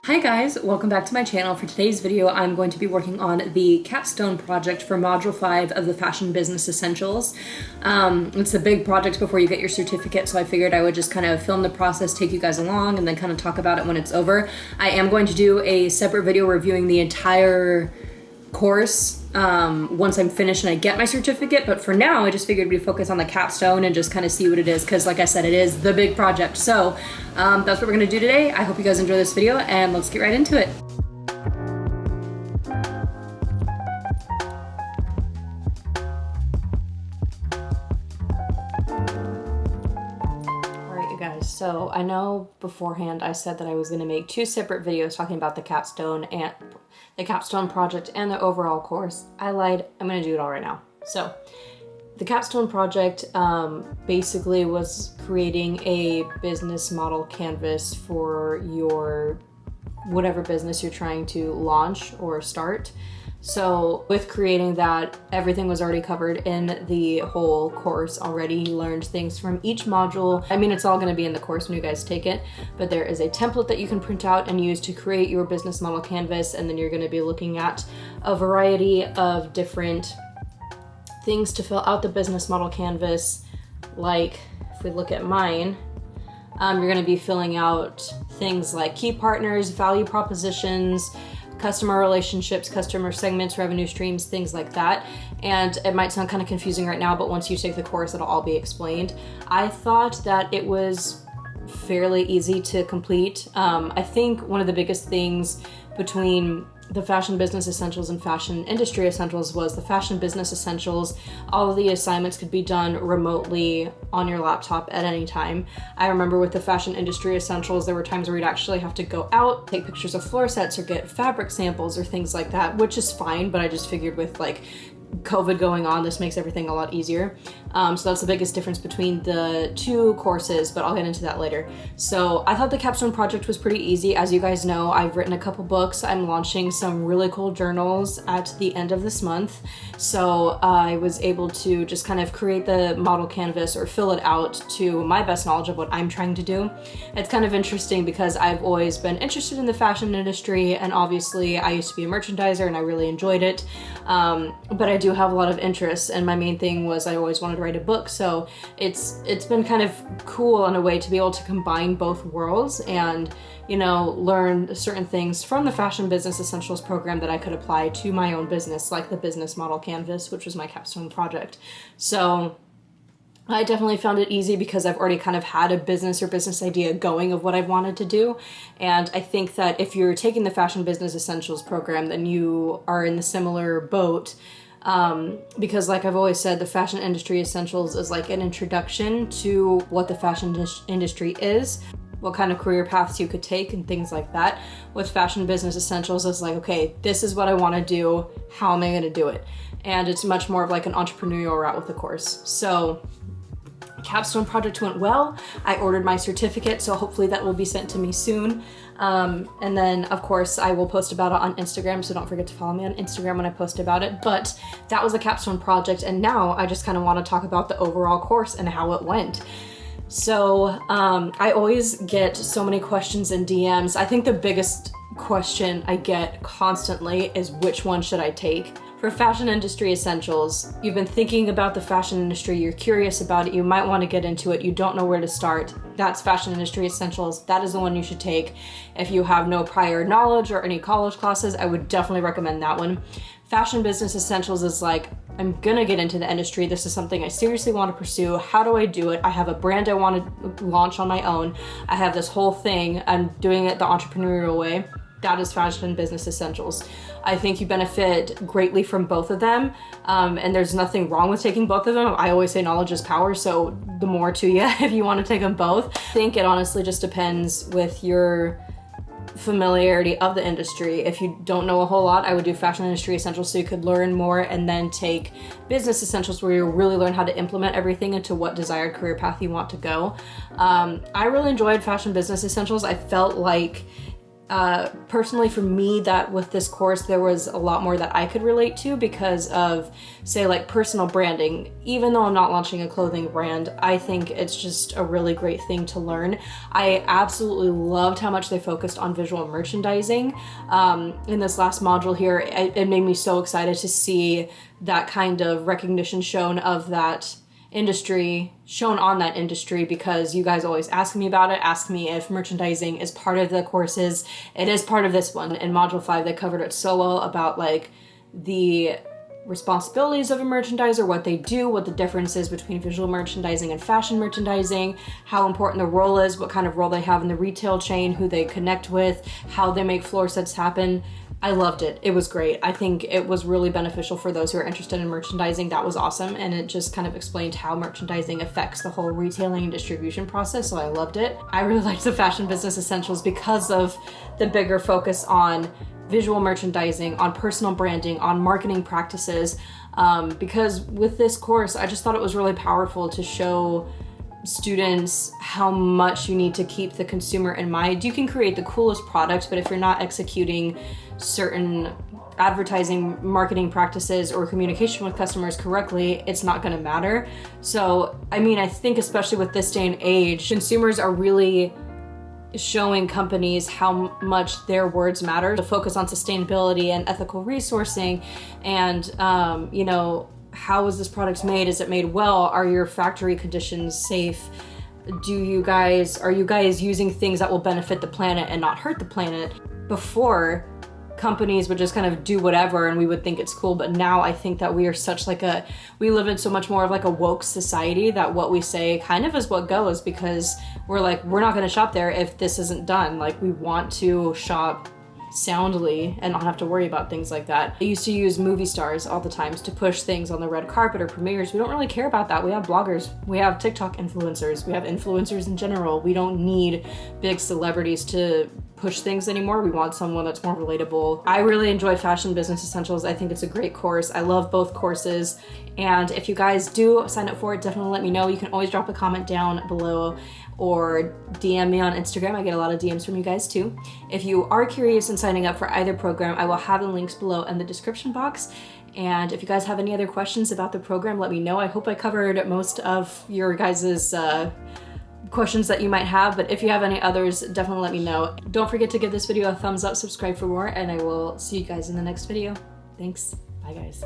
Hi guys, welcome back to my channel. For today's video, I'm going to be working on the Capstone Project for Module 5 of the Fashion Business Essentials. It's a big project before you get your certificate, so I figured I would just kind of film the process, take you guys along, and then kind of talk about it when it's over. I am going to do a separate video reviewing the entire course once I'm finished and I get my certificate, but for now I just figured we'd focus on the capstone and just kind of see what it is, because like I said, it is the big project. So that's what we're gonna do today. I hope you guys enjoy this video and let's get right into it. Alright you guys, so I know beforehand I said that I was gonna make two separate videos talking about the capstone project and the overall course. I lied. I'm gonna do it all right now. So the Capstone Project basically was creating a business model canvas for your whatever business you're trying to launch or start. So with creating that, everything was already covered in the whole course already. You learned things from each module. I mean, it's all gonna be in the course when you guys take it, but there is a template that you can print out and use to create your business model canvas, and then you're gonna be looking at a variety of different things to fill out the business model canvas. Like, if we look at mine, you're gonna be filling out things like key partners, value propositions, customer relationships, customer segments, revenue streams, things like that. And it might sound kind of confusing right now, but once you take the course, it'll all be explained. I thought that it was fairly easy to complete. I think one of the biggest things between the Fashion Business Essentials and Fashion Industry Essentials was the Fashion Business Essentials. All of the assignments could be done remotely on your laptop at any time. I remember with the Fashion Industry Essentials, there were times where you'd actually have to go out, take pictures of floor sets or get fabric samples or things like that, which is fine, but I just figured with like COVID going on, this makes everything a lot easier. So that's the biggest difference between the two courses, but I'll get into that later. So I thought the Capstone Project was pretty easy. As you guys know, I've written a couple books. I'm launching some really cool journals at the end of this month. So I was able to just kind of create the model canvas or fill it out to my best knowledge of what I'm trying to do. It's kind of interesting because I've always been interested in the fashion industry, and obviously I used to be a merchandiser and I really enjoyed it. But I do have a lot of interests, and my main thing was I always wanted to write a book, so it's been kind of cool in a way to be able to combine both worlds and, you know, learn certain things from the Fashion Business Essentials program that I could apply to my own business, like the business model canvas, which was my capstone project. So I definitely found it easy because I've already kind of had a business or business idea going of what I've wanted to do. And I think that if you're taking the Fashion Business Essentials program, then you are in the similar boat. Because like I've always said, the Fashion Industry Essentials is like an introduction to what the fashion industry is, what kind of career paths you could take and things like that. With Fashion Business Essentials, it's like, okay, this is what I want to do. How am I going to do it? And it's much more of like an entrepreneurial route with the course. So Capstone Project went well. I ordered my certificate, so hopefully that will be sent to me soon. And then of course I will post about it on Instagram, so don't forget to follow me on Instagram when I post about it. But that was the Capstone Project, and now I just kind of want to talk about the overall course and how it went. So I always get so many questions in DMs. I think the biggest question I get constantly is, which one should I take? For Fashion Industry Essentials, you've been thinking about the fashion industry, you're curious about it, you might want to get into it, you don't know where to start. That's Fashion Industry Essentials. That is the one you should take. If you have no prior knowledge or any college classes, I would definitely recommend that one. Fashion Business Essentials is like, I'm gonna get into the industry. This is something I seriously want to pursue. How do I do it? I have a brand I want to launch on my own. I have this whole thing. I'm doing it the entrepreneurial way. That is Fashion Business Essentials. I think you benefit greatly from both of them, and there's nothing wrong with taking both of them. I always say knowledge is power, so the more to you if you want to take them both. I think it honestly just depends with your familiarity of the industry. If you don't know a whole lot, I would do Fashion Industry Essentials so you could learn more, and then take Business Essentials where you really learn how to implement everything into what desired career path you want to go. I really enjoyed Fashion Business Essentials. I felt like Personally for me, that with this course there was a lot more that I could relate to because of, say, like personal branding. Even though I'm not launching a clothing brand, I think it's just a really great thing to learn. I absolutely loved how much they focused on visual merchandising. In this last module here, it made me so excited to see that kind of recognition shown of that industry, shown on that industry, because you guys always ask me about it, ask me if merchandising is part of the courses. It is part of this one. In module 5 they covered it so well about like the responsibilities of a merchandiser, what they do, what the difference is between visual merchandising and fashion merchandising, how important the role is, what kind of role they have in the retail chain, who they connect with, how they make floor sets happen. I loved it. It was great. I think it was really beneficial for those who are interested in merchandising. That was awesome. And it just kind of explained how merchandising affects the whole retailing and distribution process. So I loved it. I really liked the Fashion Business Essentials because of the bigger focus on visual merchandising, on personal branding, on marketing practices. Because with this course, I just thought it was really powerful to show students how much you need to keep the consumer in mind. You can create the coolest products, but if you're not executing certain advertising, marketing practices, or communication with customers correctly, it's not going to matter. So, I mean, I think especially with this day and age, consumers are really showing companies how much their words matter. The focus on sustainability and ethical resourcing, and you know, how is this product made? Is it made well? Are your factory conditions safe? Are you guys using things that will benefit the planet and not hurt the planet? Before, companies would just kind of do whatever and we would think it's cool, but now I think that we are such like we live in so much more of like a woke society that what we say kind of is what goes, because we're like, we're not going to shop there if this isn't done. Like, we want to shop soundly and not have to worry about things like that. I used to use movie stars all the times to push things on the red carpet or premieres. We don't really care about that. We have bloggers, we have TikTok influencers, we have influencers in general. We don't need big celebrities to push things anymore. We want someone that's more relatable. I really enjoy Fashion Business Essentials. I think it's a great course. I love both courses. And if you guys do sign up for it, definitely let me know. You can always drop a comment down below or DM me on Instagram. I get a lot of DMs from you guys too. If you are curious in signing up for either program, I will have the links below in the description box. And if you guys have any other questions about the program, let me know. I hope I covered most of your guys's questions that you might have, but if you have any others, definitely let me know. Don't forget to give this video a thumbs up, subscribe for more, and I will see you guys in the next video. Thanks. Bye guys.